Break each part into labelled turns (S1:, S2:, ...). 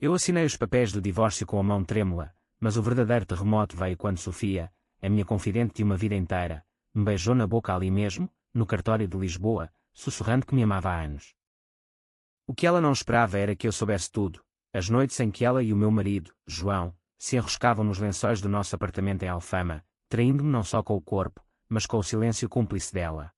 S1: Eu assinei os papéis do divórcio com a mão trêmula, mas o verdadeiro terremoto veio quando Sofia, a minha confidente de uma vida inteira, me beijou na boca ali mesmo, no cartório de Lisboa, sussurrando que me amava há anos. O que ela não esperava era que eu soubesse tudo, as noites em que ela e o meu marido, João, se enroscavam nos lençóis do nosso apartamento em Alfama, traindo-me não só com o corpo, mas com o silêncio cúmplice dela.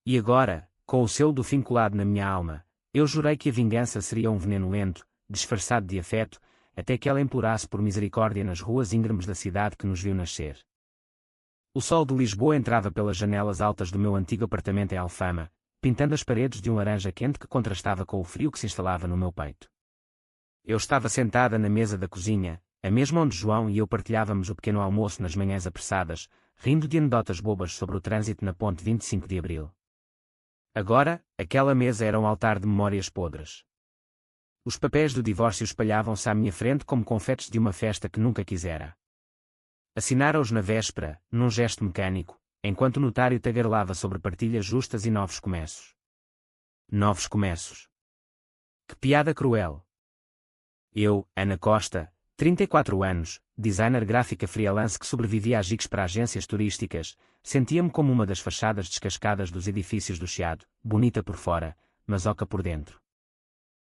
S1: E agora, com o selo do fim colado na minha alma, eu jurei que a vingança seria um veneno lento, disfarçado de afeto, até que ela implorasse por misericórdia nas ruas íngremes da cidade que nos viu nascer. O sol de Lisboa entrava pelas janelas altas do meu antigo apartamento em Alfama, pintando as paredes de um laranja quente que contrastava com o frio que se instalava no meu peito. Eu estava sentada na mesa da cozinha, a mesma onde João e eu partilhávamos o pequeno almoço nas manhãs apressadas, rindo de anedotas bobas sobre o trânsito na ponte 25 de Abril. Agora, aquela mesa era um altar de memórias podres. Os papéis do divórcio espalhavam-se à minha frente como confetes de uma festa que nunca quisera. Assinara-os na véspera, num gesto mecânico, enquanto o notário tagarelava sobre partilhas justas e novos começos. Novos começos. Que piada cruel! Eu, Ana Costa, 34 anos, designer gráfica freelance que sobrevivia a gigs para agências turísticas, sentia-me como uma das fachadas descascadas dos edifícios do Chiado, bonita por fora, mas oca por dentro.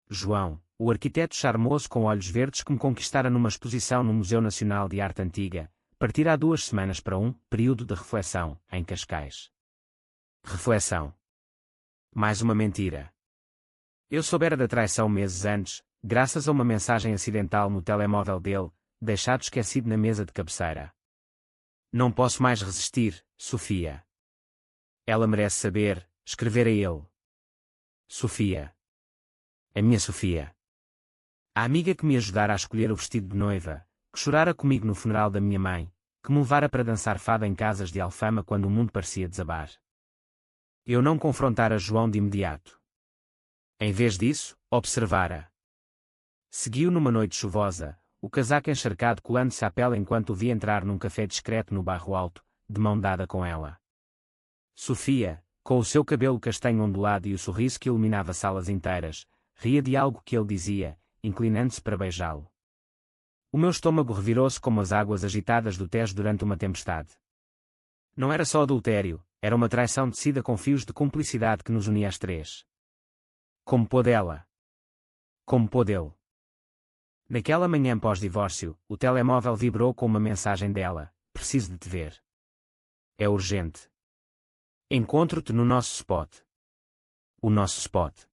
S1: João, o arquiteto charmoso com olhos verdes que me conquistara numa exposição no Museu Nacional de Arte Antiga, partira há 2 semanas para um período de reflexão, em Cascais. Reflexão. Mais uma mentira. Eu soubera da traição meses antes, graças a uma mensagem acidental no telemóvel dele, deixado esquecido na mesa de cabeceira. Não posso mais resistir, Sofia. Ela merece saber, escrever a ele. Sofia. A minha Sofia. A amiga que me ajudara a escolher o vestido de noiva, que chorara comigo no funeral da minha mãe, que me levara para dançar fado em casas de Alfama quando o mundo parecia desabar. Eu não confrontara João de imediato. Em vez disso, observara. Seguiu numa noite chuvosa, o casaco encharcado colando-se à pele enquanto o vi entrar num café discreto no Bairro Alto, de mão dada com ela. Sofia, com o seu cabelo castanho ondulado e o sorriso que iluminava salas inteiras, ria de algo que ele dizia, inclinando-se para beijá-lo. O meu estômago revirou-se como as águas agitadas do Tejo durante uma tempestade. Não era só adultério, era uma traição tecida com fios de cumplicidade que nos unia às 3. Como pôde ela? Como pôde ele? Naquela manhã pós-divórcio, o telemóvel vibrou com uma mensagem dela: preciso de te ver. É urgente. Encontro-te no nosso spot. O nosso spot.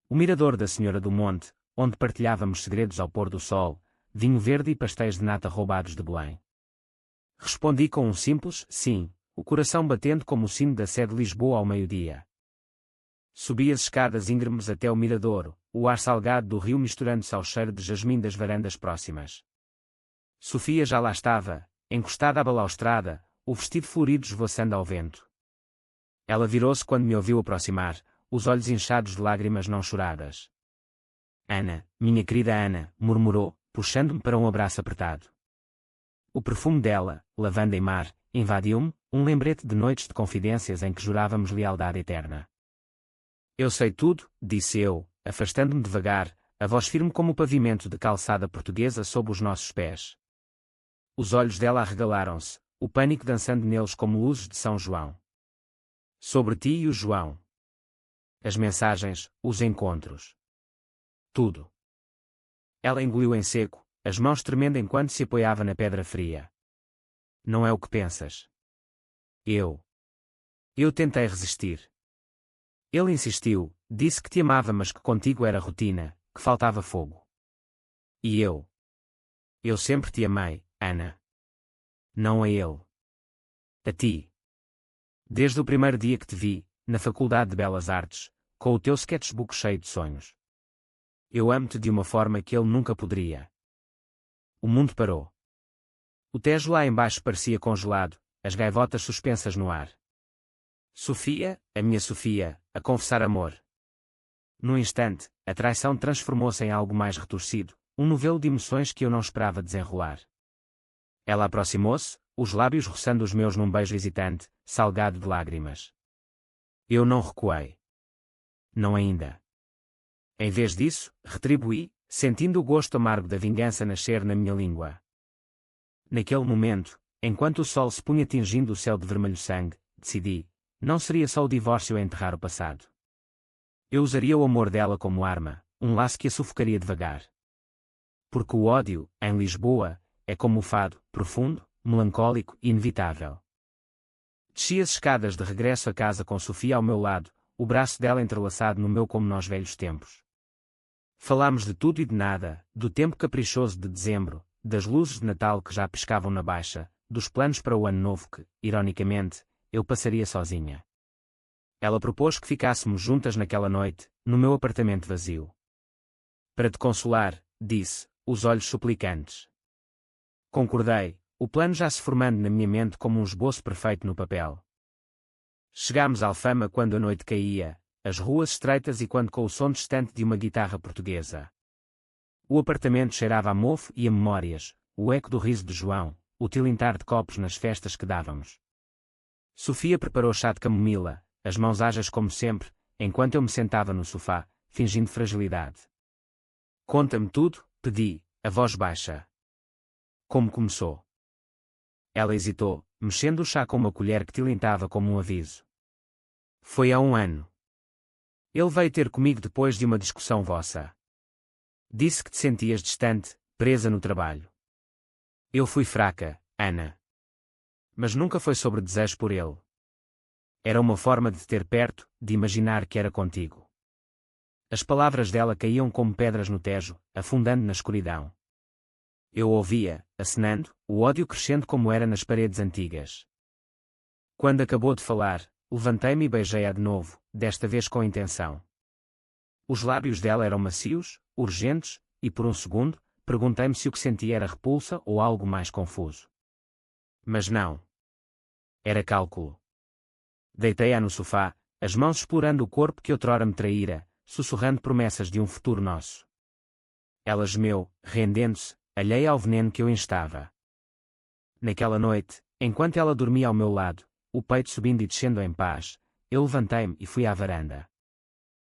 S1: O mirador da Senhora do Monte, onde partilhávamos segredos ao pôr do sol, vinho verde e pastéis de nata roubados de Belém. Respondi com um simples sim, o coração batendo como o sino da Sé de Lisboa ao meio-dia. Subi as escadas íngremes até o miradouro, o ar salgado do rio misturando-se ao cheiro de jasmim das varandas próximas. Sofia já lá estava, encostada à balaustrada, o vestido florido esvoaçando ao vento. Ela virou-se quando me ouviu aproximar, os olhos inchados de lágrimas não choradas. Ana, minha querida Ana, murmurou, puxando-me para um abraço apertado. O perfume dela, lavanda e mar, invadiu-me, um lembrete de noites de confidências em que jurávamos lealdade eterna. Eu sei tudo, disse eu, afastando-me devagar, a voz firme como o pavimento de calçada portuguesa sob os nossos pés. Os olhos dela arregalaram-se, o pânico dançando neles como luzes de São João. Sobre ti e o João. As mensagens, os encontros. Tudo. Ela engoliu em seco, as mãos tremendo enquanto se apoiava na pedra fria. Não é o que pensas. Eu tentei resistir. Ele insistiu, disse que te amava mas que contigo era rotina, que faltava fogo. E eu sempre te amei, Ana. Não a ele. A ti. Desde o primeiro dia que te vi, na Faculdade de Belas Artes, com o teu sketchbook cheio de sonhos. Eu amo-te de uma forma que ele nunca poderia. O mundo parou. O Tejo lá embaixo parecia congelado, as gaivotas suspensas no ar. Sofia, a minha Sofia, a confessar amor. Num instante, a traição transformou-se em algo mais retorcido, um novelo de emoções que eu não esperava desenrolar. Ela aproximou-se, os lábios roçando os meus num beijo hesitante, salgado de lágrimas. Eu não recuei. Não ainda. Em vez disso, retribuí, sentindo o gosto amargo da vingança nascer na minha língua. Naquele momento, enquanto o sol se punha tingindo o céu de vermelho sangue, decidi, não seria só o divórcio a enterrar o passado. Eu usaria o amor dela como arma, um laço que a sufocaria devagar. Porque o ódio, em Lisboa, é como o fado, profundo, melancólico e inevitável. Desci as escadas de regresso a casa com Sofia ao meu lado, o braço dela entrelaçado no meu como nos velhos tempos. Falámos de tudo e de nada, do tempo caprichoso de dezembro, das luzes de Natal que já piscavam na baixa, dos planos para o ano novo que, ironicamente, eu passaria sozinha. Ela propôs que ficássemos juntas naquela noite, no meu apartamento vazio. Para te consolar, disse, os olhos suplicantes. Concordei, o plano já se formando na minha mente como um esboço perfeito no papel. Chegámos à Alfama quando a noite caía, as ruas estreitas e quando com o som distante de uma guitarra portuguesa. O apartamento cheirava a mofo e a memórias, o eco do riso de João, o tilintar de copos nas festas que dávamos. Sofia preparou chá de camomila, as mãos ágeis como sempre, enquanto eu me sentava no sofá, fingindo fragilidade. Conta-me tudo, pedi, a voz baixa. Como começou? Ela hesitou, mexendo o chá com uma colher que tilintava como um aviso. Foi há 1 ano. Ele veio ter comigo depois de uma discussão vossa. Disse que te sentias distante, presa no trabalho. Eu fui fraca, Ana. Mas nunca foi sobre desejo por ele. Era uma forma de te ter perto, de imaginar que era contigo. As palavras dela caíam como pedras no Tejo, afundando na escuridão. Eu ouvia, acenando, o ódio crescendo como era nas paredes antigas. Quando acabou de falar, levantei-me e beijei-a de novo, desta vez com intenção. Os lábios dela eram macios, urgentes, e por um segundo, perguntei-me se o que sentia era repulsa ou algo mais confuso. Mas não. Era cálculo. Deitei-a no sofá, as mãos explorando o corpo que outrora me traíra, sussurrando promessas de um futuro nosso. Ela gemeu, rendendo-se, alheia ao veneno que eu instava. Naquela noite, enquanto ela dormia ao meu lado, o peito subindo e descendo em paz, eu levantei-me e fui à varanda.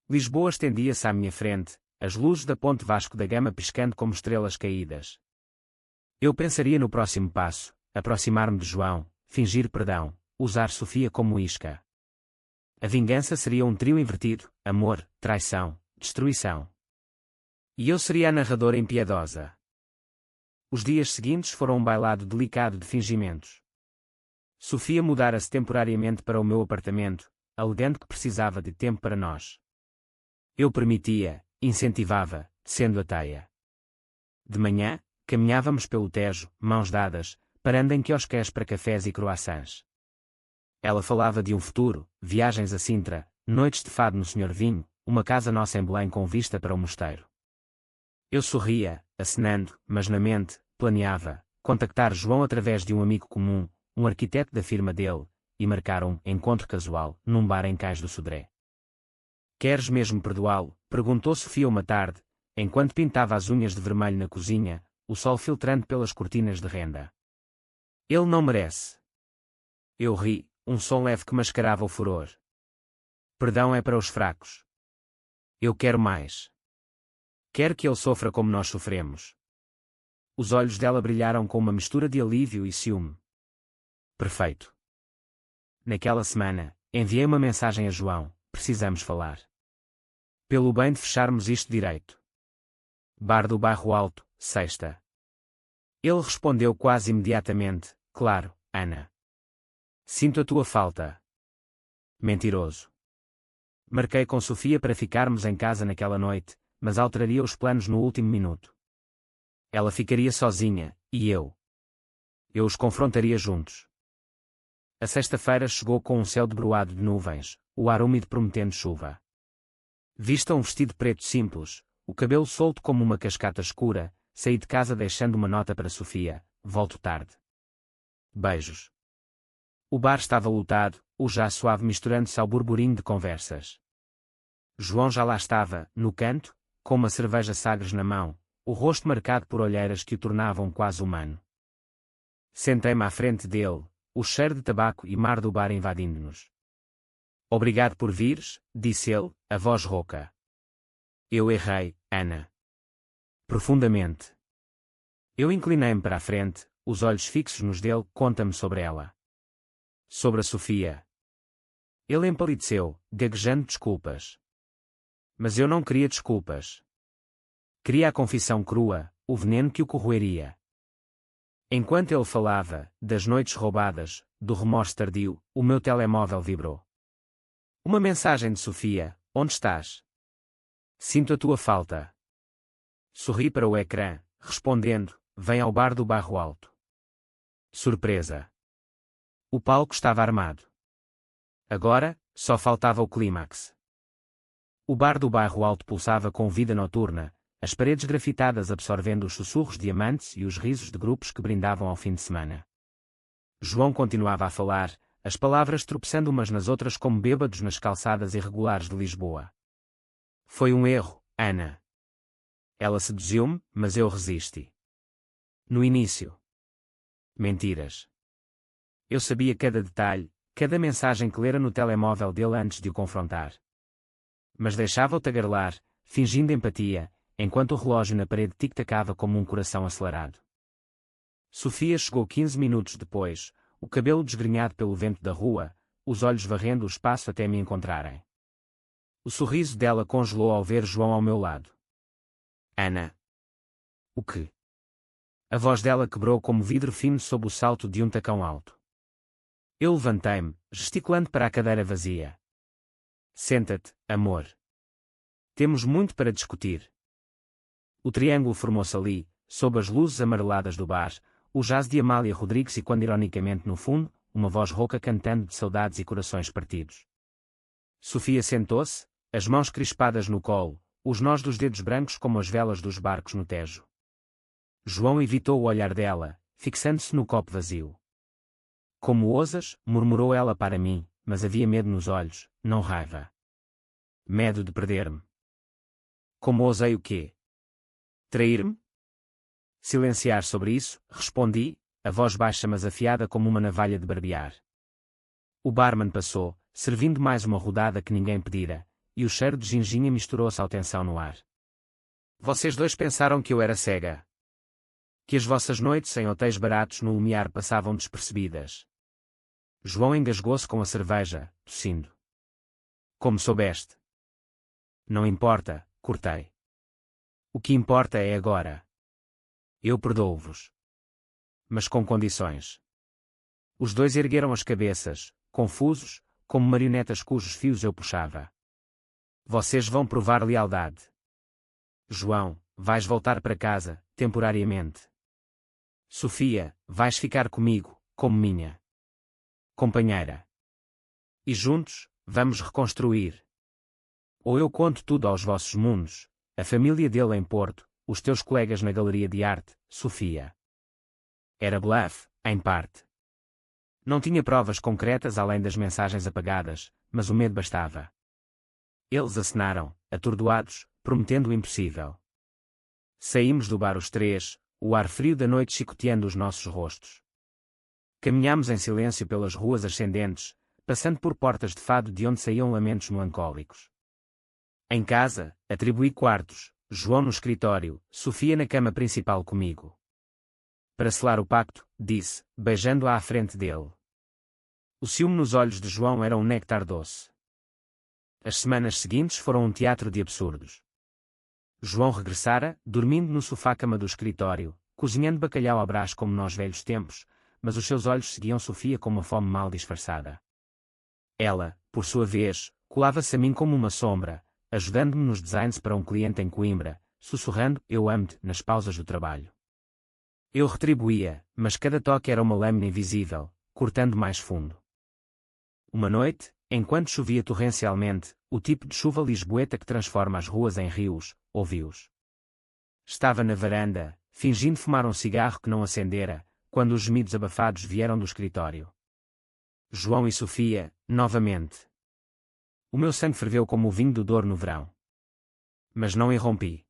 S1: Lisboa estendia-se à minha frente, as luzes da ponte Vasco da Gama piscando como estrelas caídas. Eu pensaria no próximo passo, aproximar-me de João, fingir perdão, usar Sofia como isca. A vingança seria um trio invertido, amor, traição, destruição. E eu seria a narradora impiedosa. Os dias seguintes foram um bailado delicado de fingimentos. Sofia mudara-se temporariamente para o meu apartamento, alegando que precisava de tempo para nós. Eu permitia, incentivava, sendo a taia. De manhã, caminhávamos pelo Tejo, mãos dadas, parando em quiosques para cafés e croissants. Ela falava de um futuro, viagens a Sintra, noites de fado no Senhor Vinho, uma casa nossa em Belém com vista para o mosteiro. Eu sorria, acenando, mas na mente, planeava, contactar João através de um amigo comum, um arquiteto da firma dele, e marcar um encontro casual, num bar em Cais do Sodré. Queres mesmo perdoá-lo? Perguntou Sofia uma tarde, enquanto pintava as unhas de vermelho na cozinha, o sol filtrando pelas cortinas de renda. Ele não merece. Eu ri, um som leve que mascarava o furor. Perdão é para os fracos. Eu quero mais. Quero que ele sofra como nós sofremos. Os olhos dela brilharam com uma mistura de alívio e ciúme. Perfeito. Naquela semana, enviei uma mensagem a João, precisamos falar. Pelo bem de fecharmos isto direito. Bar do Bairro Alto, sexta. Ele respondeu quase imediatamente, claro, Ana. Sinto a tua falta. Mentiroso. Marquei com Sofia para ficarmos em casa naquela noite, mas alteraria os planos no último minuto. Ela ficaria sozinha, e eu. Eu os confrontaria juntos. A sexta-feira chegou com um céu debruado de nuvens, o ar úmido prometendo chuva. Vista um vestido preto simples, o cabelo solto como uma cascata escura, saí de casa deixando uma nota para Sofia, volto tarde. Beijos. O bar estava lotado, o já suave misturando-se ao burburinho de conversas. João já lá estava, no canto, com uma cerveja Sagres na mão, o rosto marcado por olheiras que o tornavam quase humano. Sentei-me à frente dele, o cheiro de tabaco e mar do bar invadindo-nos. Obrigado por vires, disse ele, a voz rouca. Eu errei, Ana. Profundamente. Eu inclinei-me para a frente, os olhos fixos nos dele. Conta-me sobre ela. Sobre a Sofia. Ele empalideceu, gaguejando desculpas. Mas eu não queria desculpas. Queria a confissão crua, o veneno que o corroeria. Enquanto ele falava, das noites roubadas, do remorso tardio, o meu telemóvel vibrou. Uma mensagem de Sofia: onde estás? Sinto a tua falta. Sorri para o ecrã, respondendo: vem ao bar do Bairro Alto. Surpresa. O palco estava armado. Agora, só faltava o clímax. O bar do Bairro Alto pulsava com vida noturna, as paredes grafitadas absorvendo os sussurros de amantes e os risos de grupos que brindavam ao fim de semana. João continuava a falar, as palavras tropeçando umas nas outras como bêbados nas calçadas irregulares de Lisboa. Foi um erro, Ana. Ela seduziu-me, mas eu resisti. No início. Mentiras. Eu sabia cada detalhe, cada mensagem que lera no telemóvel dele antes de o confrontar. Mas deixava-o tagarelar, fingindo empatia, enquanto o relógio na parede tic-tacava como um coração acelerado. Sofia chegou 15 minutos depois, o cabelo desgrenhado pelo vento da rua, os olhos varrendo o espaço até me encontrarem. O sorriso dela congelou ao ver João ao meu lado. Ana. O quê? A voz dela quebrou como vidro fino sob o salto de um tacão alto. Eu levantei-me, gesticulando para a cadeira vazia. Senta-te, amor. Temos muito para discutir. O triângulo formou-se ali, sob as luzes amareladas do bar, o jazz de Amália Rodrigues e quando ironicamente no fundo, uma voz rouca cantando de saudades e corações partidos. Sofia sentou-se, as mãos crispadas no colo, os nós dos dedos brancos como as velas dos barcos no Tejo. João evitou o olhar dela, fixando-se no copo vazio. Como ousas, murmurou ela para mim, mas havia medo nos olhos, não raiva. Medo de perder-me. Como ousei o quê? Trair-me? Silenciar sobre isso, respondi, a voz baixa mas afiada como uma navalha de barbear. O barman passou, servindo mais uma rodada que ninguém pedira, e o cheiro de ginginha misturou-se à tensão no ar. Vocês dois pensaram que eu era cega. Que as vossas noites em hotéis baratos no Lumiar passavam despercebidas. João engasgou-se com a cerveja, tossindo. Como soubeste? Não importa, cortei. O que importa é agora. Eu perdoo-vos. Mas com condições. Os dois ergueram as cabeças, confusos, como marionetas cujos fios eu puxava. Vocês vão provar lealdade. João, vais voltar para casa, temporariamente. Sofia, vais ficar comigo, como minha companheira. E juntos, vamos reconstruir. Ou eu conto tudo aos vossos mundos, a família dele em Porto, os teus colegas na galeria de arte, Sofia. Era bluff, em parte. Não tinha provas concretas além das mensagens apagadas, mas o medo bastava. Eles acenaram, atordoados, prometendo o impossível. Saímos do bar os três, o ar frio da noite chicoteando os nossos rostos. Caminhámos em silêncio pelas ruas ascendentes, passando por portas de fado de onde saíam lamentos melancólicos. Em casa, atribuí quartos, João no escritório, Sofia na cama principal comigo. Para selar o pacto, disse, beijando-a à frente dele. O ciúme nos olhos de João era um néctar doce. As semanas seguintes foram um teatro de absurdos. João regressara, dormindo no sofá-cama do escritório, cozinhando bacalhau à brás como nos velhos tempos, mas os seus olhos seguiam Sofia com uma fome mal disfarçada. Ela, por sua vez, colava-se a mim como uma sombra, ajudando-me nos designs para um cliente em Coimbra, sussurrando "eu amo-te" nas pausas do trabalho. Eu retribuía, mas cada toque era uma lâmina invisível, cortando mais fundo. Uma noite, enquanto chovia torrencialmente, o tipo de chuva lisboeta que transforma as ruas em rios, ouvi-os. Estava na varanda, fingindo fumar um cigarro que não acendera, quando os gemidos abafados vieram do escritório. João e Sofia, novamente. O meu sangue ferveu como o vinho do Douro no verão. Mas não irrompi.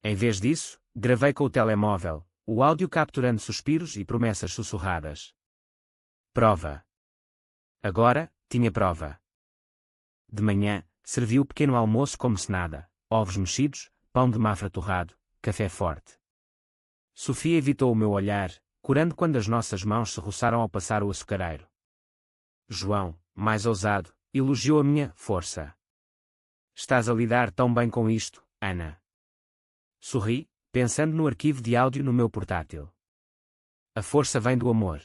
S1: Em vez disso, gravei com o telemóvel, o áudio capturando suspiros e promessas sussurradas. Prova. Agora, tinha prova. De manhã, servi o pequeno almoço como se nada, ovos mexidos, pão de mafra torrado, café forte. Sofia evitou o meu olhar, corando quando as nossas mãos se roçaram ao passar o açucareiro. João, mais ousado, elogiou a minha força. Estás a lidar tão bem com isto, Ana. Sorri, pensando no arquivo de áudio no meu portátil. A força vem do amor.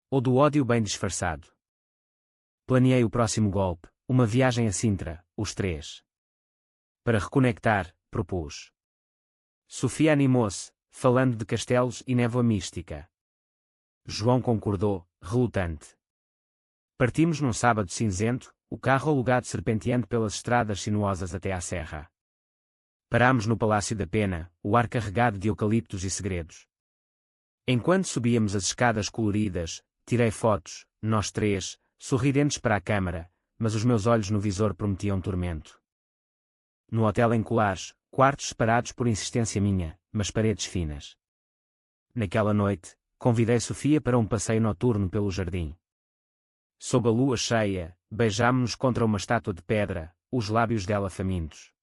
S1: Ou do ódio bem disfarçado. Planeei o próximo golpe, uma viagem a Sintra, os três. Para reconectar, propus. Sofia animou-se, falando de castelos e névoa mística. João concordou, relutante. Partimos num sábado cinzento, o carro alugado serpenteando pelas estradas sinuosas até à serra. Parámos no Palácio da Pena, o ar carregado de eucaliptos e segredos. Enquanto subíamos as escadas coloridas, tirei fotos, nós três, sorridentes para a câmara, mas os meus olhos no visor prometiam tormento. No hotel em Colares, quartos separados por insistência minha, mas paredes finas. Naquela noite, convidei Sofia para um passeio noturno pelo jardim. Sob a lua cheia, beijámo-nos contra uma estátua de pedra, os lábios dela famintos.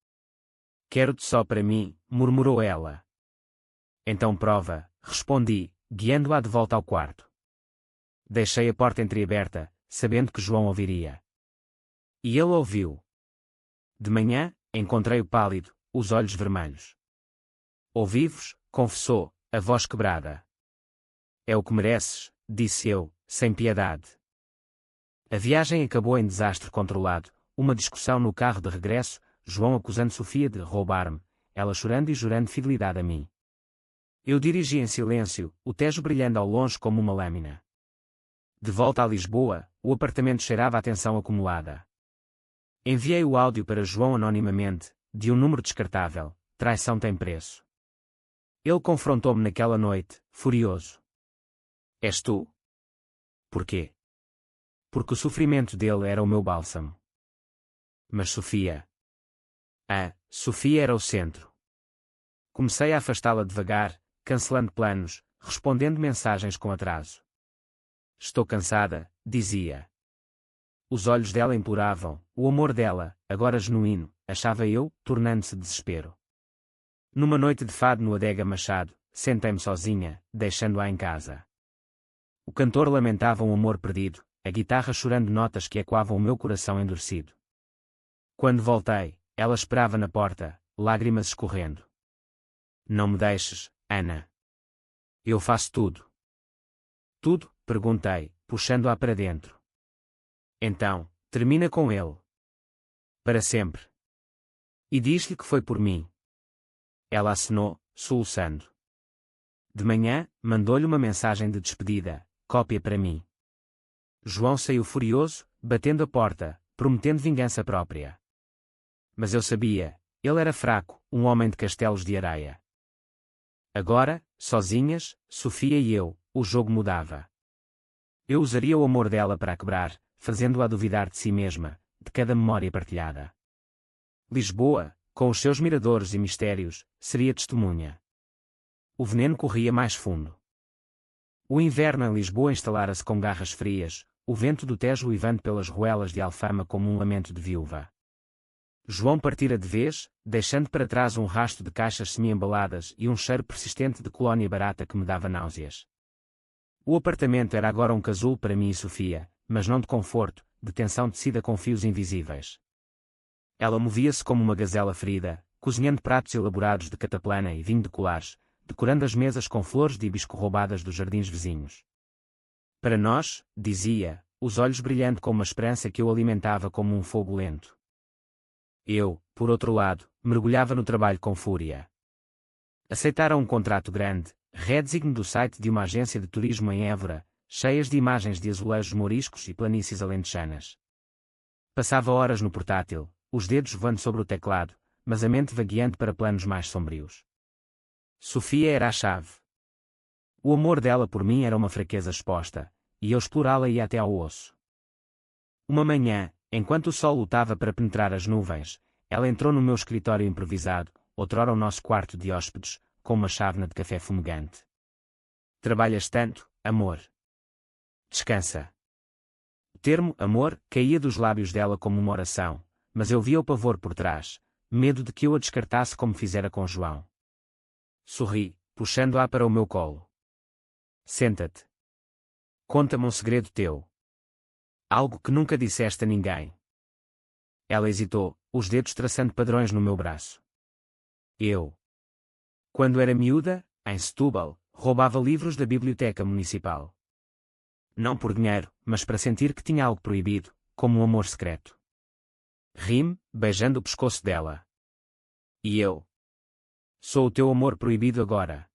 S1: Quero-te só para mim, murmurou ela. Então prova, respondi, guiando-a de volta ao quarto. Deixei a porta entreaberta, sabendo que João ouviria. E ele ouviu. De manhã, encontrei-o pálido, os olhos vermelhos. Ouvi-vos, confessou, a voz quebrada. É o que mereces, disse eu, sem piedade. A viagem acabou em desastre controlado, uma discussão no carro de regresso, João acusando Sofia de roubar-me, ela chorando e jurando fidelidade a mim. Eu dirigi em silêncio, o Tejo brilhando ao longe como uma lâmina. De volta a Lisboa, o apartamento cheirava a tensão acumulada. Enviei o áudio para João anonimamente, de um número descartável, traição tem preço. Ele confrontou-me naquela noite, furioso. És tu? Porquê? Porque o sofrimento dele era o meu bálsamo. Mas Sofia... Sofia era o centro. Comecei a afastá-la devagar, cancelando planos, respondendo mensagens com atraso. Estou cansada, dizia. Os olhos dela imploravam, o amor dela, agora genuíno, achava eu, tornando-se desespero. Numa noite de fado no Adega Machado, sentei-me sozinha, deixando-a em casa. O cantor lamentava um amor perdido, a guitarra chorando notas que ecoavam o meu coração endurecido. Quando voltei, ela esperava na porta, lágrimas escorrendo. Não me deixes, Ana. Eu faço tudo. Tudo? Perguntei, puxando-a para dentro. Então, termina com ele. Para sempre. E diz-lhe que foi por mim. Ela acenou, soluçando. De manhã, mandou-lhe uma mensagem de despedida, cópia para mim. João saiu furioso, batendo a porta, prometendo vingança própria. Mas eu sabia, ele era fraco, um homem de castelos de areia. Agora, sozinhas, Sofia e eu, o jogo mudava. Eu usaria o amor dela para a quebrar, fazendo-a duvidar de si mesma, de cada memória partilhada. Lisboa, com os seus miradores e mistérios, seria testemunha. O veneno corria mais fundo. O inverno em Lisboa instalara-se com garras frias, o vento do Tejo uivando pelas ruelas de Alfama como um lamento de viúva. João partira de vez, deixando para trás um rasto de caixas semi-embaladas e um cheiro persistente de colónia barata que me dava náuseas. O apartamento era agora um casulo para mim e Sofia, mas não de conforto, de tensão tecida com fios invisíveis. Ela movia-se como uma gazela ferida, cozinhando pratos elaborados de cataplana e vinho de Colares, decorando as mesas com flores de hibisco roubadas dos jardins vizinhos. Para nós, dizia, os olhos brilhando com uma esperança que eu alimentava como um fogo lento. Eu, por outro lado, mergulhava no trabalho com fúria. Aceitaram um contrato grande, redesigno do site de uma agência de turismo em Évora, cheias de imagens de azulejos moriscos e planícies alentejanas. Passava horas no portátil, os dedos voando sobre o teclado, mas a mente vagueando para planos mais sombrios. Sofia era a chave. O amor dela por mim era uma fraqueza exposta, e eu explorá-la ia até ao osso. Uma manhã, enquanto o sol lutava para penetrar as nuvens, ela entrou no meu escritório improvisado, outrora o nosso quarto de hóspedes, com uma chávena de café fumegante. Trabalhas tanto, amor. Descansa. O termo amor caía dos lábios dela como uma oração, mas eu via o pavor por trás, medo de que eu a descartasse como fizera com João. Sorri, puxando-a para o meu colo. Senta-te. Conta-me um segredo teu. Algo que nunca disseste a ninguém. Ela hesitou, os dedos traçando padrões no meu braço. Eu. Quando era miúda, em Setúbal, roubava livros da biblioteca municipal. Não por dinheiro, mas para sentir que tinha algo proibido, como um amor secreto. Ri-me, beijando o pescoço dela. E eu? Sou o teu amor proibido agora.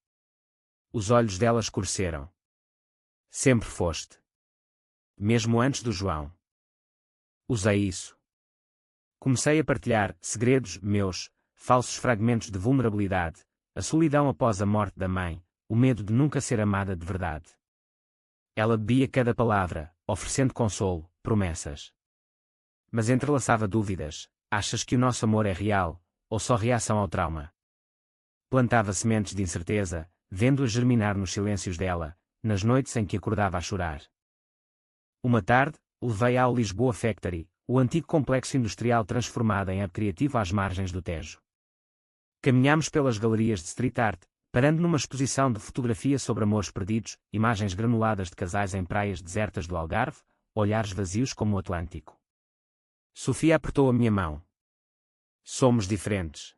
S1: Os olhos dela escureceram. Sempre foste. Mesmo antes do João. Usei isso. Comecei a partilhar segredos meus, falsos fragmentos de vulnerabilidade, a solidão após a morte da mãe, o medo de nunca ser amada de verdade. Ela bebia cada palavra, oferecendo consolo, promessas. Mas entrelaçava dúvidas. Achas que o nosso amor é real, ou só reação ao trauma? Plantava sementes de incerteza, vendo-as germinar nos silêncios dela, nas noites em que acordava a chorar. Uma tarde, levei-a ao Lisboa Factory, o antigo complexo industrial transformado em hub criativo às margens do Tejo. Caminhámos pelas galerias de street art, parando numa exposição de fotografia sobre amores perdidos, imagens granuladas de casais em praias desertas do Algarve, olhares vazios como o Atlântico. Sofia apertou a minha mão. Somos diferentes.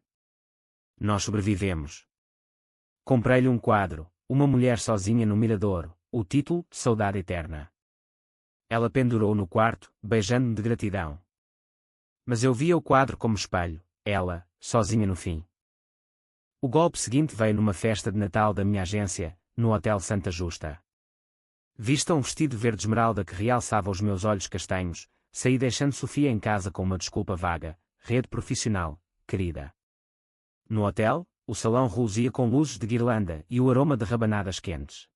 S1: Nós sobrevivemos. Comprei-lhe um quadro, uma mulher sozinha no Miradouro, o título, Saudade Eterna. Ela pendurou no quarto, beijando-me de gratidão. Mas eu via o quadro como espelho, ela, sozinha no fim. O golpe seguinte veio numa festa de Natal da minha agência, no Hotel Santa Justa. Vista um vestido verde esmeralda que realçava os meus olhos castanhos, saí deixando Sofia em casa com uma desculpa vaga, rede profissional, querida. No hotel, o salão reluzia com luzes de guirlanda e o aroma de rabanadas quentes.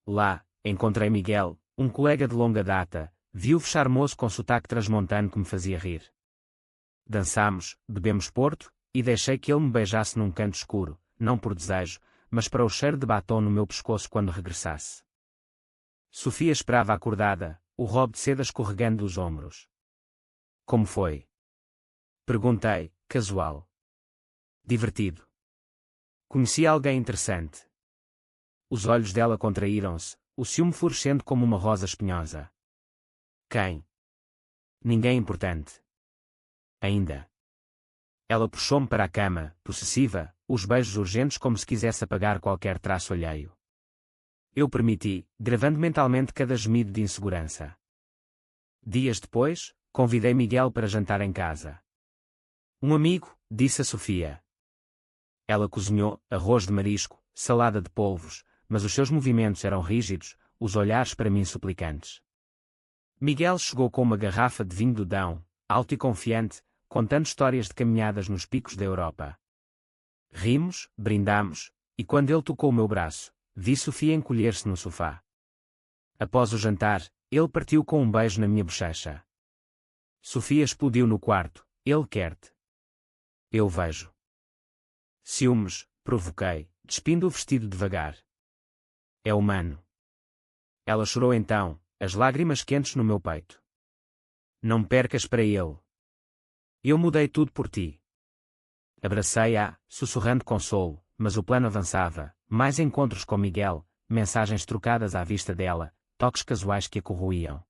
S1: Lá, encontrei Miguel, um colega de longa data, viúvo charmoso com sotaque transmontano que me fazia rir. Dançámos, bebemos porto, e deixei que ele me beijasse num canto escuro, não por desejo, mas para o cheiro de batom no meu pescoço quando regressasse. Sofia esperava acordada, o robe de seda escorregando dos ombros. Como foi? Perguntei, casual. Divertido. Conheci alguém interessante. Os olhos dela contraíram-se, o ciúme florescendo como uma rosa espinhosa. Quem? Ninguém importante. Ainda. Ela puxou-me para a cama, possessiva, os beijos urgentes como se quisesse apagar qualquer traço alheio. Eu permiti, gravando mentalmente cada gemido de insegurança. Dias depois, convidei Miguel para jantar em casa. Um amigo, disse a Sofia. Ela cozinhou arroz de marisco, salada de polvos, mas os seus movimentos eram rígidos, os olhares para mim suplicantes. Miguel chegou com uma garrafa de vinho do Dão, alto e confiante, contando histórias de caminhadas nos picos da Europa. Rimos, brindamos, e quando ele tocou o meu braço, vi Sofia encolher-se no sofá. Após o jantar, ele partiu com um beijo na minha bochecha. Sofia explodiu no quarto, ele quer-te. Eu vejo. Ciúmes, provoquei, despindo o vestido devagar. É humano. Ela chorou então, as lágrimas quentes no meu peito. Não me percas para ele. Eu mudei tudo por ti. Abracei-a, sussurrando consolo, mas o plano avançava, mais encontros com Miguel, mensagens trocadas à vista dela, toques casuais que a corroíam.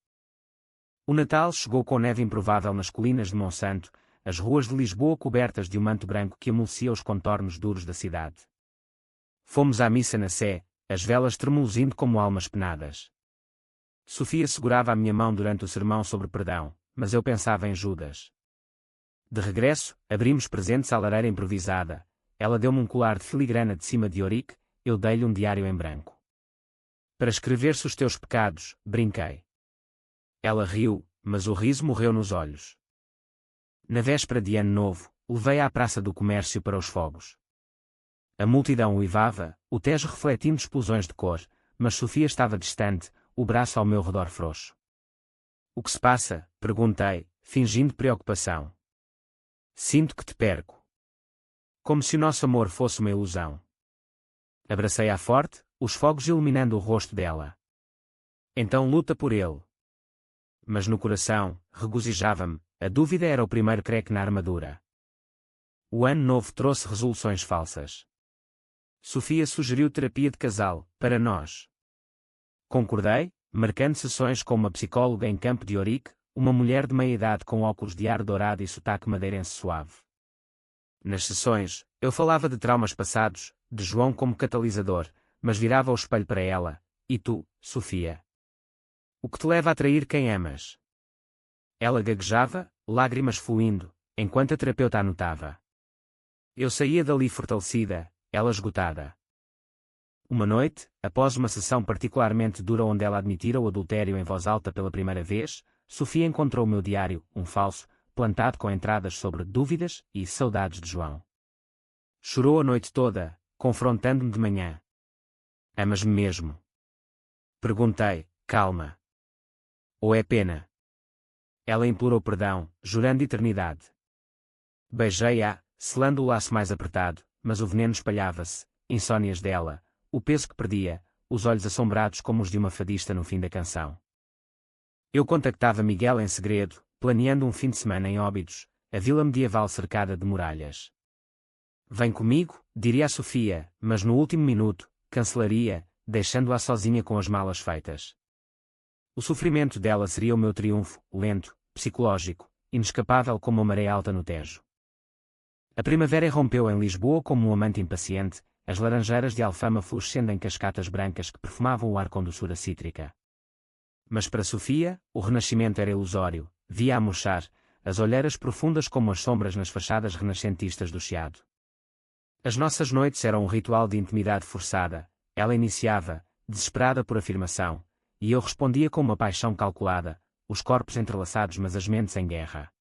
S1: O Natal chegou com neve improvável nas colinas de Monsanto, as ruas de Lisboa cobertas de um manto branco que amolecia os contornos duros da cidade. Fomos à missa na Sé, as velas tremeluzindo como almas penadas. Sofia segurava a minha mão durante o sermão sobre perdão, mas eu pensava em Judas. De regresso, abrimos presentes à lareira improvisada. Ela deu-me um colar de filigrana de cima de ourique, eu dei-lhe um diário em branco. Para escrever-se os teus pecados, brinquei. Ela riu, mas o riso morreu nos olhos. Na véspera de Ano Novo, levei-a à Praça do Comércio para os fogos. A multidão uivava, o Tejo refletindo explosões de cor, mas Sofia estava distante, o braço ao meu redor frouxo. O que se passa? Perguntei, fingindo preocupação. Sinto que te perco. Como se o nosso amor fosse uma ilusão. Abracei-a forte, os fogos iluminando o rosto dela. Então luta por ele. Mas no coração, regozijava-me, a dúvida era o primeiro creque na armadura. O ano novo trouxe resoluções falsas. Sofia sugeriu terapia de casal, para nós. Concordei, marcando sessões com uma psicóloga em Campo de Ourique, uma mulher de meia-idade com óculos de ar dourado e sotaque madeirense suave. Nas sessões, eu falava de traumas passados, de João como catalisador, mas virava o espelho para ela. E tu, Sofia? O que te leva a trair quem amas? Ela gaguejava, lágrimas fluindo, enquanto a terapeuta anotava. Eu saía dali fortalecida, ela esgotada. Uma noite, após uma sessão particularmente dura onde ela admitira o adultério em voz alta pela primeira vez, Sofia encontrou o meu diário, um falso, plantado com entradas sobre dúvidas e saudades de João. Chorou a noite toda, confrontando-me de manhã. Amas-me mesmo? Perguntei, calma. Ou é pena? Ela implorou perdão, jurando eternidade. Beijei-a, selando o laço mais apertado, mas o veneno espalhava-se, insônias dela, o peso que perdia, os olhos assombrados como os de uma fadista no fim da canção. Eu contactava Miguel em segredo, planeando um fim de semana em Óbidos, a vila medieval cercada de muralhas. Vem comigo, diria a Sofia, mas no último minuto, cancelaria, deixando-a sozinha com as malas feitas. O sofrimento dela seria o meu triunfo, lento, psicológico, inescapável como uma maré alta no Tejo. A primavera irrompeu em Lisboa como um amante impaciente, as laranjeiras de alfama florescendo em cascatas brancas que perfumavam o ar com doçura cítrica. Mas para Sofia, o renascimento era ilusório, via a murchar, as olheiras profundas como as sombras nas fachadas renascentistas do Chiado. As nossas noites eram um ritual de intimidade forçada, ela iniciava, desesperada por afirmação, e eu respondia com uma paixão calculada, os corpos entrelaçados mas as mentes em guerra.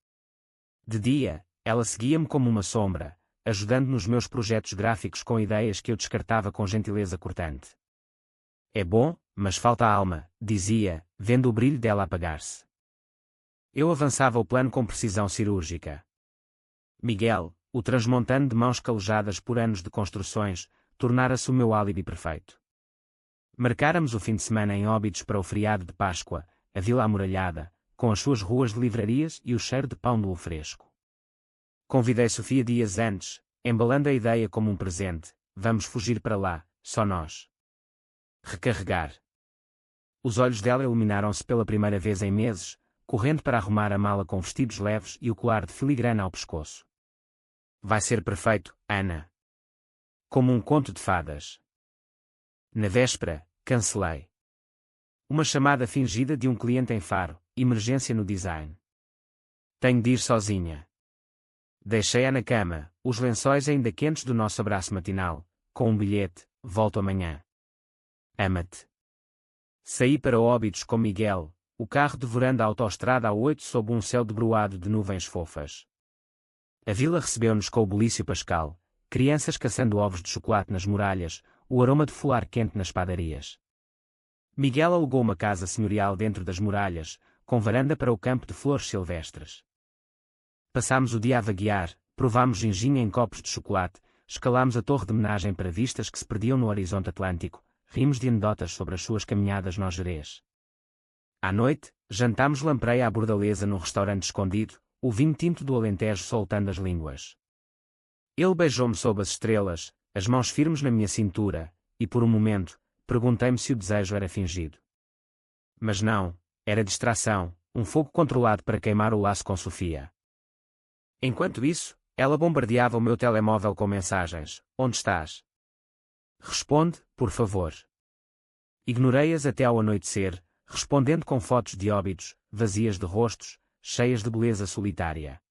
S1: De dia, ela seguia-me como uma sombra, ajudando nos meus projetos gráficos com ideias que eu descartava com gentileza cortante. É bom, mas falta alma, dizia, vendo o brilho dela apagar-se. Eu avançava o plano com precisão cirúrgica. Miguel, o transmontano de mãos calejadas por anos de construções, tornara-se o meu álibi perfeito. Marcáramos o fim de semana em Óbidos para o feriado de Páscoa, a vila amuralhada, com as suas ruas de livrarias e o cheiro de pão no fresco. Convidei Sofia dias antes, embalando a ideia como um presente, vamos fugir para lá, só nós. Recarregar. Os olhos dela iluminaram-se pela primeira vez em meses, correndo para arrumar a mala com vestidos leves e o colar de filigrana ao pescoço. Vai ser perfeito, Ana. Como um conto de fadas. Na véspera, cancelei. Uma chamada fingida de um cliente em Faro, emergência no design. Tenho de ir sozinha. Deixei-a na cama, os lençóis ainda quentes do nosso abraço matinal, com um bilhete, volto amanhã. Ama-te. Saí para Óbidos com Miguel, o carro devorando a autoestrada A8 sob um céu debruado de nuvens fofas. A vila recebeu-nos com o bulício pascal, crianças caçando ovos de chocolate nas muralhas, o aroma de folar quente nas padarias. Miguel alugou uma casa senhorial dentro das muralhas, com varanda para o campo de flores silvestres. Passámos o dia a vaguear, provámos ginginha em copos de chocolate, escalámos a torre de homenagem para vistas que se perdiam no horizonte atlântico, rimos de anedotas sobre as suas caminhadas no Gerês. À noite, jantámos lampreia à bordaleza num restaurante escondido, o vinho tinto do Alentejo soltando as línguas. Ele beijou-me sob as estrelas, as mãos firmes na minha cintura, e por um momento, perguntei-me se o desejo era fingido. Mas não, era distração, um fogo controlado para queimar o laço com Sofia. Enquanto isso, ela bombardeava o meu telemóvel com mensagens. Onde estás? Responde, por favor. Ignorei-as até ao anoitecer, respondendo com fotos de Óbidos, vazias de rostos, cheias de beleza solitária.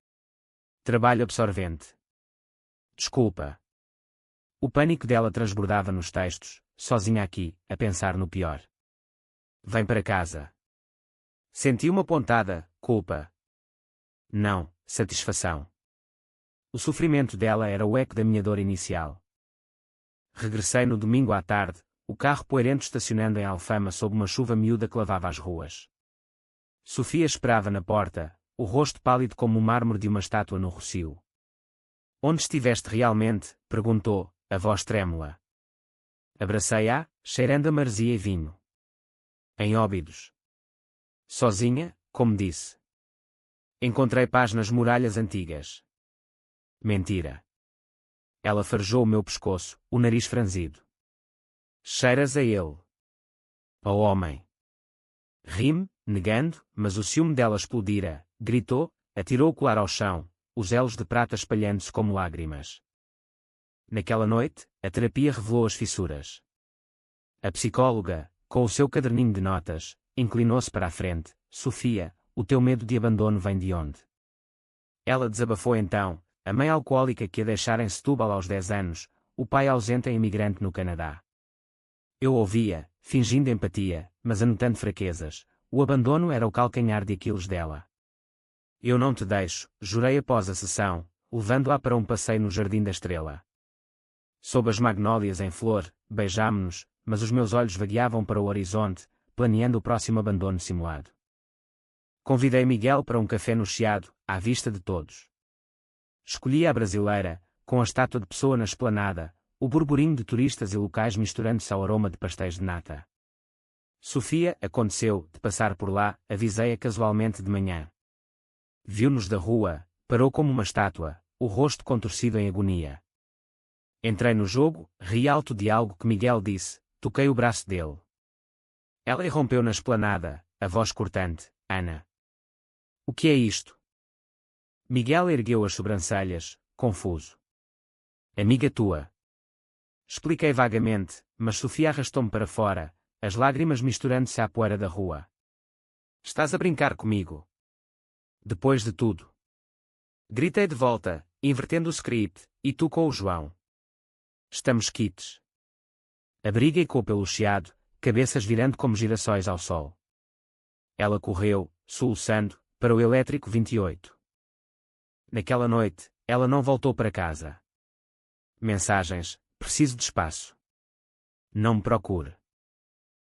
S1: Trabalho absorvente. Desculpa. O pânico dela transbordava nos textos, sozinha aqui, a pensar no pior. Vem para casa. Senti uma pontada, culpa. Não, satisfação. O sofrimento dela era o eco da minha dor inicial. Regressei no domingo à tarde, o carro poeirento estacionando em Alfama sob uma chuva miúda que lavava as ruas. Sofia esperava na porta, o rosto pálido como o mármore de uma estátua no rocio. Onde estiveste realmente? Perguntou, a voz trêmula. Abracei-a, cheirando a maresia e vinho. Em Óbidos. Sozinha, como disse. Encontrei paz nas muralhas antigas. Mentira. Ela farejou o meu pescoço, o nariz franzido. Cheiras a ele. Ó homem! Ri-me, negando, mas o ciúme dela explodira, gritou, atirou o colar ao chão, os elos de prata espalhando-se como lágrimas. Naquela noite, a terapia revelou as fissuras. A psicóloga, com o seu caderninho de notas, inclinou-se para a frente. Sofia, o teu medo de abandono vem de onde? Ela desabafou então, a mãe alcoólica que a deixara em Setúbal aos 10 anos, o pai ausente e imigrante no Canadá. Eu ouvia, fingindo empatia, mas anotando fraquezas. O abandono era o calcanhar de Aquiles dela. Eu não te deixo, jurei após a sessão, levando-a para um passeio no Jardim da Estrela. Sob as magnólias em flor, beijámo-nos, mas os meus olhos vagueavam para o horizonte, planeando o próximo abandono simulado. Convidei Miguel para um café no Chiado, à vista de todos. Escolhi a brasileira, com a estátua de pessoa na esplanada, o burburinho de turistas e locais misturando-se ao aroma de pastéis de nata. Sofia, aconteceu, de passar por lá, avisei-a casualmente de manhã. Viu-nos da rua, parou como uma estátua, o rosto contorcido em agonia. Entrei no jogo, ri alto de algo que Miguel disse, toquei o braço dele. Ela irrompeu na esplanada, a voz cortante, Ana. O que é isto? Miguel ergueu as sobrancelhas, confuso. Amiga tua. Expliquei vagamente, mas Sofia arrastou-me para fora, as lágrimas misturando-se à poeira da rua. Estás a brincar comigo? Depois de tudo. Gritei de volta, invertendo o script, e tu com o João. Estamos quites. A briga ecoou pelo chiado, cabeças virando como girassóis ao sol. Ela correu, soluçando, para o elétrico 28. Naquela noite, ela não voltou para casa. Mensagens, preciso de espaço. Não me procure.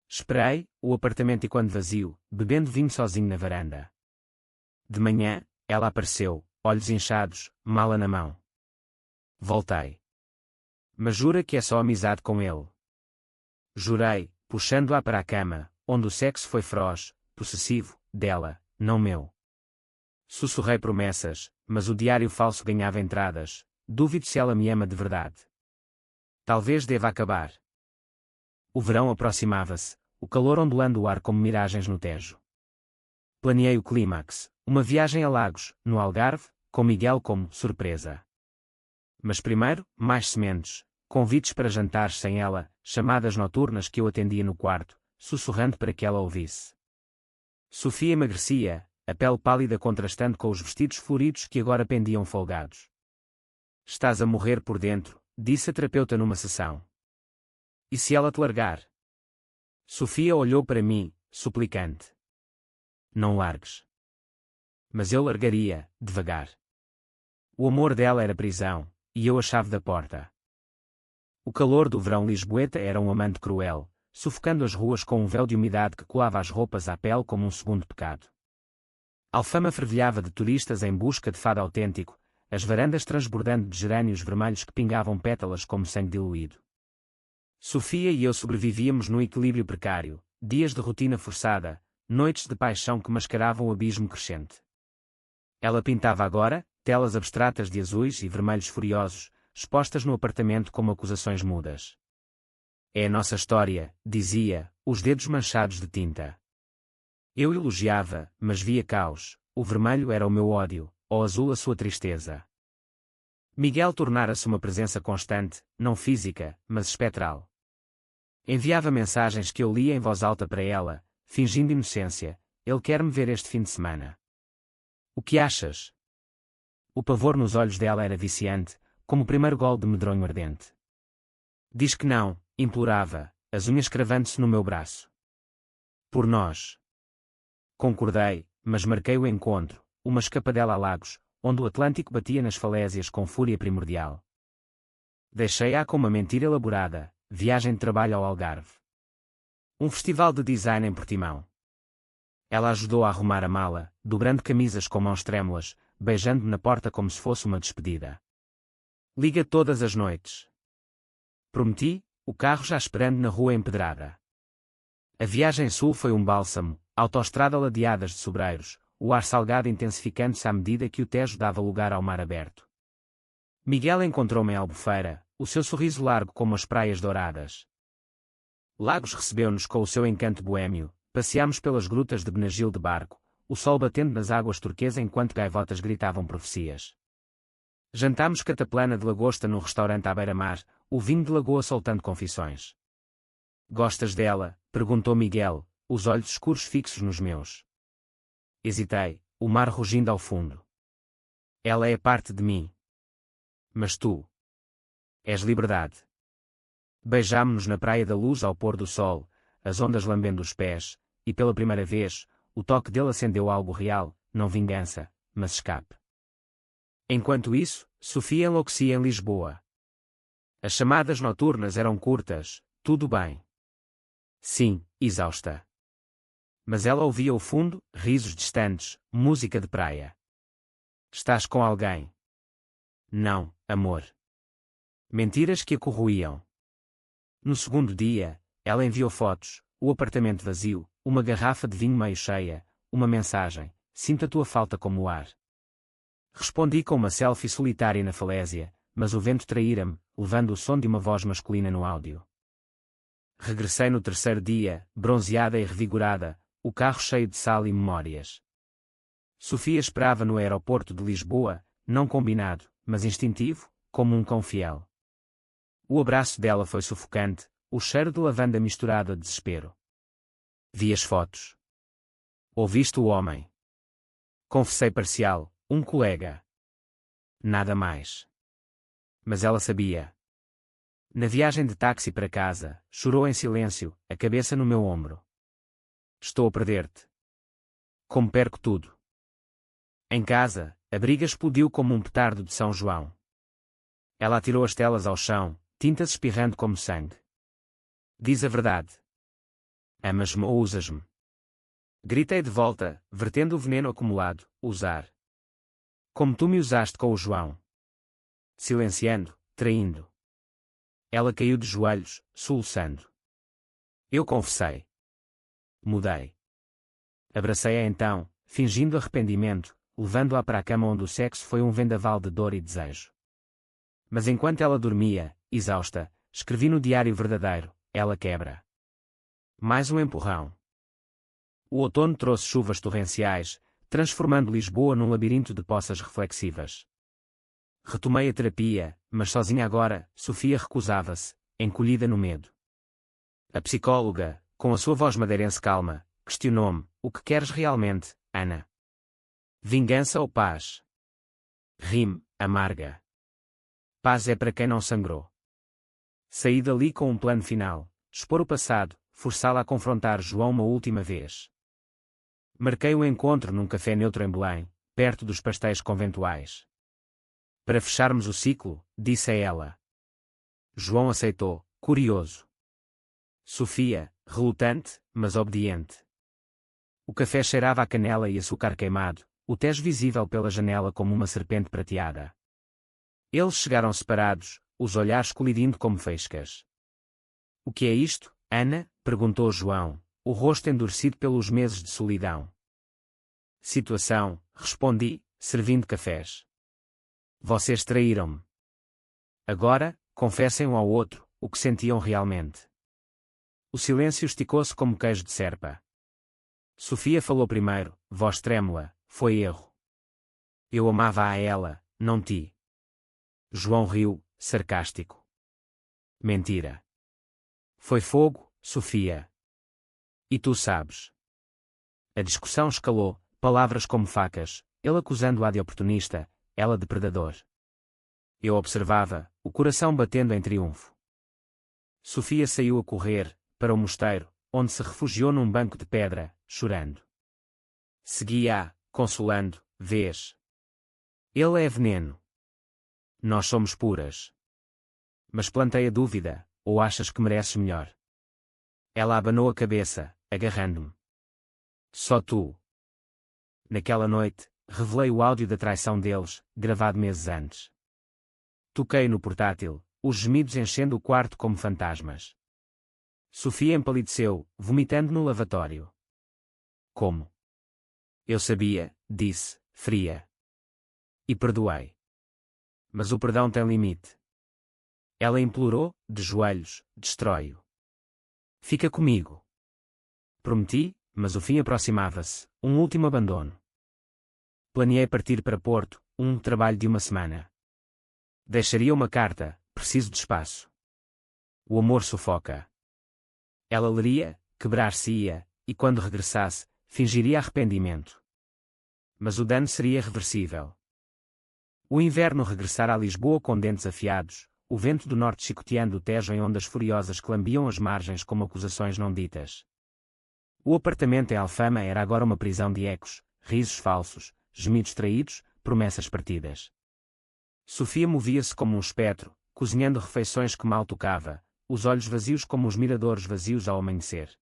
S1: Esperei, o apartamento e quando vazio, bebendo vinho sozinho na varanda. De manhã, ela apareceu, olhos inchados, mala na mão. Voltei. Mas jura que é só amizade com ele? Jurei, puxando-a para a cama, onde o sexo foi feroz, possessivo, dela, não meu. Sussurrei promessas, mas o diário falso ganhava entradas, duvido se ela me ama de verdade. Talvez deva acabar. O verão aproximava-se, o calor ondulando o ar como miragens no Tejo. Planeei o clímax, uma viagem a Lagos, no Algarve, com Miguel como surpresa. Mas primeiro, mais sementes, convites para jantares sem ela, chamadas noturnas que eu atendia no quarto, sussurrando para que ela ouvisse. Sofia emagrecia, a pele pálida contrastando com os vestidos floridos que agora pendiam folgados. Estás a morrer por dentro, disse a terapeuta numa sessão. E se ela te largar? Sofia olhou para mim, suplicante. Não largues. Mas eu largaria, devagar. O amor dela era prisão, e eu a chave da porta. O calor do verão lisboeta era um amante cruel, sufocando as ruas com um véu de umidade que colava as roupas à pele como um segundo pecado. Alfama fervilhava de turistas em busca de fado autêntico, as varandas transbordando de gerânios vermelhos que pingavam pétalas como sangue diluído. Sofia e eu sobrevivíamos num equilíbrio precário, dias de rotina forçada, noites de paixão que mascaravam o abismo crescente. Ela pintava agora, telas abstratas de azuis e vermelhos furiosos, expostas no apartamento como acusações mudas. É a nossa história, dizia, os dedos manchados de tinta. Eu elogiava, mas via caos, o vermelho era o meu ódio, o azul a sua tristeza. Miguel tornara-se uma presença constante, não física, mas espectral. Enviava mensagens que eu lia em voz alta para ela, fingindo inocência, ele quer-me ver este fim de semana. O que achas? O pavor nos olhos dela era viciante, como o primeiro gole de medronho ardente. Diz que não, implorava, as unhas cravando-se no meu braço. Por nós. Concordei, mas marquei o encontro, uma escapadela a Lagos, onde o Atlântico batia nas falésias com fúria primordial. Deixei-a com uma mentira elaborada, viagem de trabalho ao Algarve. Um festival de design em Portimão. Ela ajudou a arrumar a mala, dobrando camisas com mãos trêmulas, beijando-me na porta como se fosse uma despedida. Liga todas as noites. Prometi, o carro já esperando na rua empedrada. A viagem sul foi um bálsamo, autoestrada ladeadas de sobreiros, o ar salgado intensificando-se à medida que o Tejo dava lugar ao mar aberto. Miguel encontrou-me em Albufeira, o seu sorriso largo como as praias douradas. Lagos recebeu-nos com o seu encanto boêmio, passeámos pelas grutas de Benagil de barco, o sol batendo nas águas turquesa enquanto gaivotas gritavam profecias. Jantámos cataplana de lagosta num restaurante à beira-mar, o vinho de lagoa soltando confissões. Gostas dela? Perguntou Miguel, os olhos escuros fixos nos meus. Hesitei, o mar rugindo ao fundo. Ela é parte de mim. Mas tu? És liberdade. Beijámo-nos na Praia da Luz ao pôr do sol, as ondas lambendo os pés, e pela primeira vez, o toque dele acendeu algo real, não vingança, mas escape. Enquanto isso, Sofia enlouquecia em Lisboa. As chamadas noturnas eram curtas, tudo bem. Sim, exausta. Mas ela ouvia ao fundo, risos distantes, música de praia. Estás com alguém? Não, amor. Mentiras que a corroíam. No segundo dia, ela enviou fotos, o apartamento vazio, uma garrafa de vinho meio cheia, uma mensagem: sinto a tua falta como o ar. Respondi com uma selfie solitária na falésia, mas o vento traíra-me, levando o som de uma voz masculina no áudio. Regressei no terceiro dia, bronzeada e revigorada, o carro cheio de sal e memórias. Sofia esperava no aeroporto de Lisboa, não combinado, mas instintivo, como um cão fiel. O abraço dela foi sufocante, o cheiro de lavanda misturado a desespero. Vi as fotos. Ouviste o homem? Confessei parcial, um colega. Nada mais. Mas ela sabia. Na viagem de táxi para casa, chorou em silêncio, a cabeça no meu ombro. Estou a perder-te. Como perco tudo. Em casa, a briga explodiu como um petardo de São João. Ela atirou as telas ao chão, tintas espirrando como sangue. Diz a verdade. Amas-me ou usas-me? Gritei de volta, vertendo o veneno acumulado, usar. Como tu me usaste com o João. Silenciando, traindo. Ela caiu de joelhos, soluçando. Eu confessei. Mudei. Abracei-a então, fingindo arrependimento, levando-a para a cama onde o sexo foi um vendaval de dor e desejo. Mas enquanto ela dormia, exausta, escrevi no diário verdadeiro: ela quebra. Mais um empurrão. O outono trouxe chuvas torrenciais, transformando Lisboa num labirinto de poças reflexivas. Retomei a terapia, mas sozinha agora, Sofia recusava-se, encolhida no medo. A psicóloga, com a sua voz madeirense calma, questionou-me: o que queres realmente, Ana? Vingança ou paz? Rime, amarga. Paz é para quem não sangrou. Saí dali com um plano final: expor o passado, forçá-la a confrontar João uma última vez. Marquei o encontro num café neutro em Belém, perto dos pastéis conventuais. Para fecharmos o ciclo, disse a ela. João aceitou, curioso. Sofia, relutante, mas obediente. O café cheirava a canela e açúcar queimado, o Tejo visível pela janela como uma serpente prateada. Eles chegaram separados, os olhares colidindo como faíscas. O que é isto, Ana? Perguntou João, o rosto endurecido pelos meses de solidão. Situação, respondi, servindo cafés. Vocês traíram-me. Agora, confessem um ao outro o que sentiam realmente. O silêncio esticou-se como queijo de serpa. Sofia falou primeiro, voz trêmula: foi erro. Eu amava a ela, não ti. João riu, sarcástico. Mentira. Foi fogo, Sofia. E tu sabes. A discussão escalou, palavras como facas, ele acusando-a de oportunista, ela de predador. Eu observava, o coração batendo em triunfo. Sofia saiu a correr, para o mosteiro, onde se refugiou num banco de pedra, chorando. Segui-a, consolando: vês? Ele é veneno. Nós somos puras. Mas plantei a dúvida: ou achas que mereces melhor? Ela abanou a cabeça, agarrando-me. Só tu. Naquela noite, revelei o áudio da traição deles, gravado meses antes. Toquei no portátil, os gemidos enchendo o quarto como fantasmas. Sofia empalideceu, vomitando no lavatório. Como? Eu sabia, disse, fria. E perdoei. Mas o perdão tem limite. Ela implorou, de joelhos, destrói-o. Fica comigo. Prometi, mas o fim aproximava-se, um último abandono. Planeei partir para Porto, um trabalho de uma semana. Deixaria uma carta, preciso de espaço. O amor sufoca. Ela leria, quebrar-se-ia, e quando regressasse, fingiria arrependimento. Mas o dano seria irreversível. O inverno regressara a Lisboa com dentes afiados, o vento do norte chicoteando o Tejo em ondas furiosas que lambiam as margens como acusações não ditas. O apartamento em Alfama era agora uma prisão de ecos, risos falsos, gemidos traídos, promessas partidas. Sofia movia-se como um espectro, cozinhando refeições que mal tocava, os olhos vazios como os miradores vazios ao amanhecer.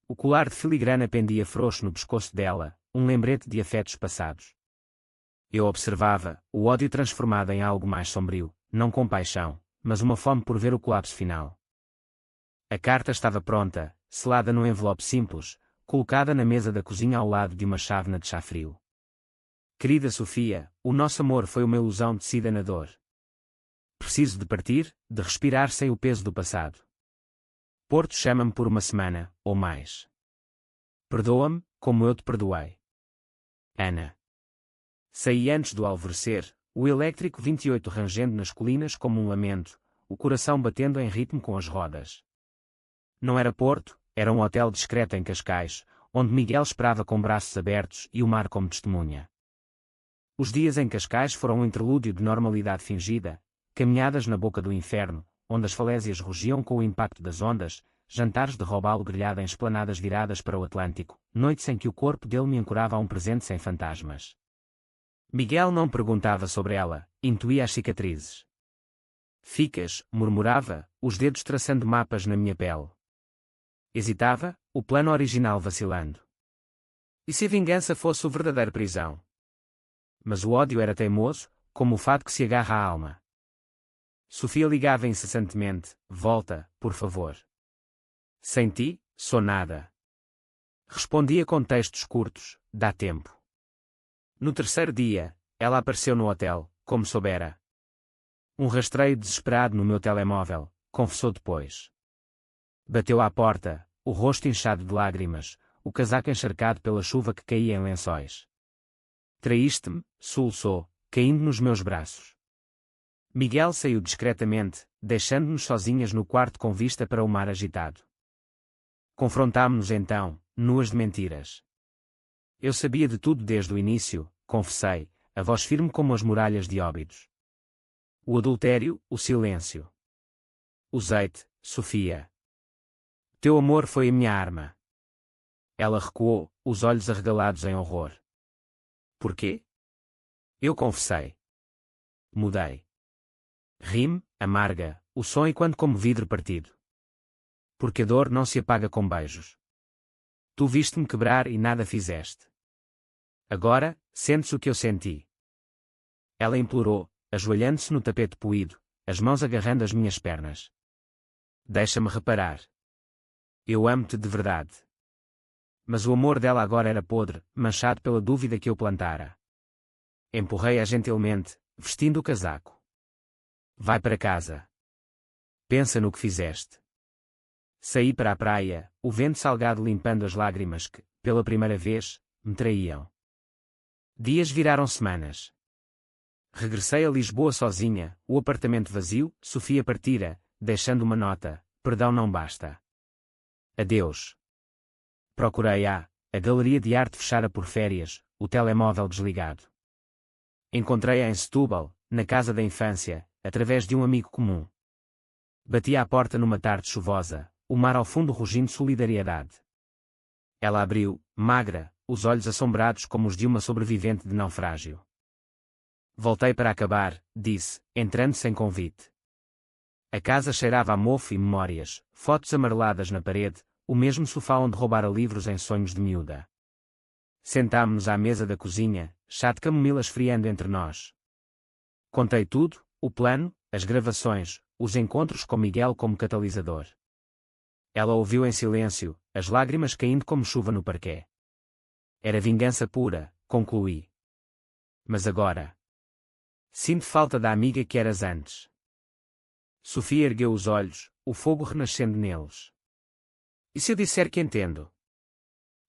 S1: O colar de filigrana pendia frouxo no pescoço dela, um lembrete de afetos passados. Eu observava, o ódio transformado em algo mais sombrio, não com paixão, mas uma fome por ver o colapso final. A carta estava pronta, selada num envelope simples, colocada na mesa da cozinha ao lado de uma chávena de chá frio. Querida Sofia, o nosso amor foi uma ilusão tecida na dor. Preciso de partir, de respirar sem o peso do passado. Porto chama-me por uma semana, ou mais. Perdoa-me, como eu te perdoei. Ana. Saí antes do alvorecer, o elétrico 28 rangendo nas colinas como um lamento, o coração batendo em ritmo com as rodas. Não era Porto, era um hotel discreto em Cascais, onde Miguel esperava com braços abertos e o mar como testemunha. Os dias em Cascais foram um interlúdio de normalidade fingida, caminhadas na boca do inferno, onde as falésias rugiam com o impacto das ondas, jantares de robalo grelhado em esplanadas viradas para o Atlântico, noites em que o corpo dele me ancorava a um presente sem fantasmas. Miguel não perguntava sobre ela, intuía as cicatrizes. Ficas, murmurava, os dedos traçando mapas na minha pele. Hesitava, o plano original vacilando. E se a vingança fosse o verdadeiro prisão? Mas o ódio era teimoso, como o fado que se agarra à alma. Sofia ligava incessantemente, volta, por favor. Sem ti, sou nada. Respondia com textos curtos, dá tempo. No terceiro dia, ela apareceu no hotel, como soubera. Um rastreio desesperado no meu telemóvel, confessou depois. Bateu à porta, o rosto inchado de lágrimas, o casaco encharcado pela chuva que caía em lençóis. Traíste-me, soluçou, caindo nos meus braços. Miguel saiu discretamente, deixando-nos sozinhas no quarto com vista para o mar agitado. Confrontámo-nos então, nuas de mentiras. Eu sabia de tudo desde o início, confessei, a voz firme como as muralhas de Óbidos. O adultério, o silêncio. Usei-te, Sofia. Teu amor foi a minha arma. Ela recuou, os olhos arregalados em horror. Porquê? Eu confessei. Mudei. Rime, amarga, o som enquanto como vidro partido. Porque a dor não se apaga com beijos. Tu viste-me quebrar e nada fizeste. Agora, sentes o que eu senti. Ela implorou, ajoelhando-se no tapete poído, as mãos agarrando as minhas pernas. Deixa-me reparar. Eu amo-te de verdade. Mas o amor dela agora era podre, manchado pela dúvida que eu plantara. Empurrei-a gentilmente, vestindo o casaco. Vai para casa. Pensa no que fizeste. Saí para a praia, o vento salgado limpando as lágrimas que, pela primeira vez, me traíam. Dias viraram semanas. Regressei a Lisboa sozinha, o apartamento vazio, Sofia partira, deixando uma nota, perdão não basta. Adeus. Procurei a galeria de arte fechara por férias, o telemóvel desligado. Encontrei-a em Setúbal, na casa da infância, através de um amigo comum. Bati à porta numa tarde chuvosa, o mar ao fundo rugindo solidariedade. Ela abriu, magra, os olhos assombrados como os de uma sobrevivente de naufrágio. Voltei para acabar, disse, entrando sem convite. A casa cheirava a mofo e memórias, fotos amareladas na parede, o mesmo sofá onde roubara livros em sonhos de miúda. Sentámo-nos à mesa da cozinha, chá de camomila esfriando entre nós. Contei tudo, o plano, as gravações, os encontros com Miguel como catalisador. Ela ouviu em silêncio, as lágrimas caindo como chuva no parquet. Era vingança pura, concluí. Mas agora. Sinto falta da amiga que eras antes. Sofia ergueu os olhos, o fogo renascendo neles. E se eu disser que entendo?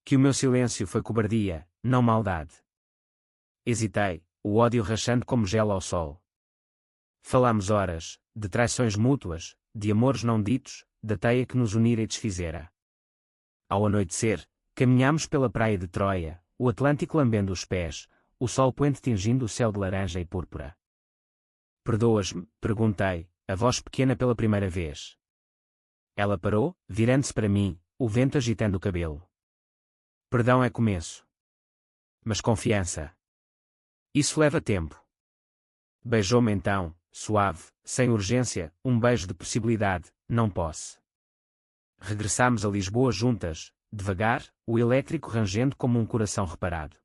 S1: Que o meu silêncio foi cobardia, não maldade. Hesitei, o ódio rachando como gelo ao sol. Falámos horas, de traições mútuas, de amores não ditos, da teia que nos unira e desfizera. Ao anoitecer, caminhámos pela praia de Troia, o Atlântico lambendo os pés, o sol poente tingindo o céu de laranja e púrpura. Perdoas-me? Perguntei, a voz pequena pela primeira vez. Ela parou, virando-se para mim, o vento agitando o cabelo. Perdão é começo. Mas confiança. Isso leva tempo. Beijou-me então, suave, sem urgência, um beijo de possibilidade, não posse. Regressámos a Lisboa juntas, devagar, o elétrico rangendo como um coração reparado.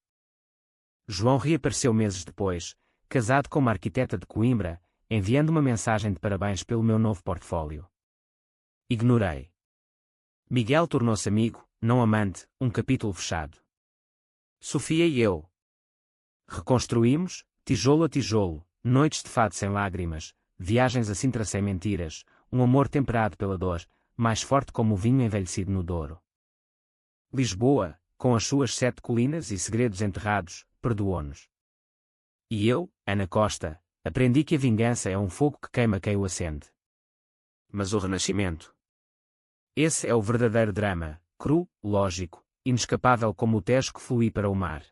S1: João reapareceu meses depois, casado com uma arquiteta de Coimbra, enviando uma mensagem de parabéns pelo meu novo portfólio. Ignorei. Miguel tornou-se amigo, não amante, um capítulo fechado. Sofia e eu. Reconstruímos, tijolo a tijolo, noites de fado sem lágrimas, viagens a Sintra sem mentiras, um amor temperado pela dor, mais forte como o vinho envelhecido no Douro. Lisboa, com as suas 7 colinas e segredos enterrados, perdoou-nos. E eu, Ana Costa, aprendi que a vingança é um fogo que queima quem o acende. Mas o renascimento? Esse é o verdadeiro drama, cru, lógico, inescapável como o Tejo que flui para o mar.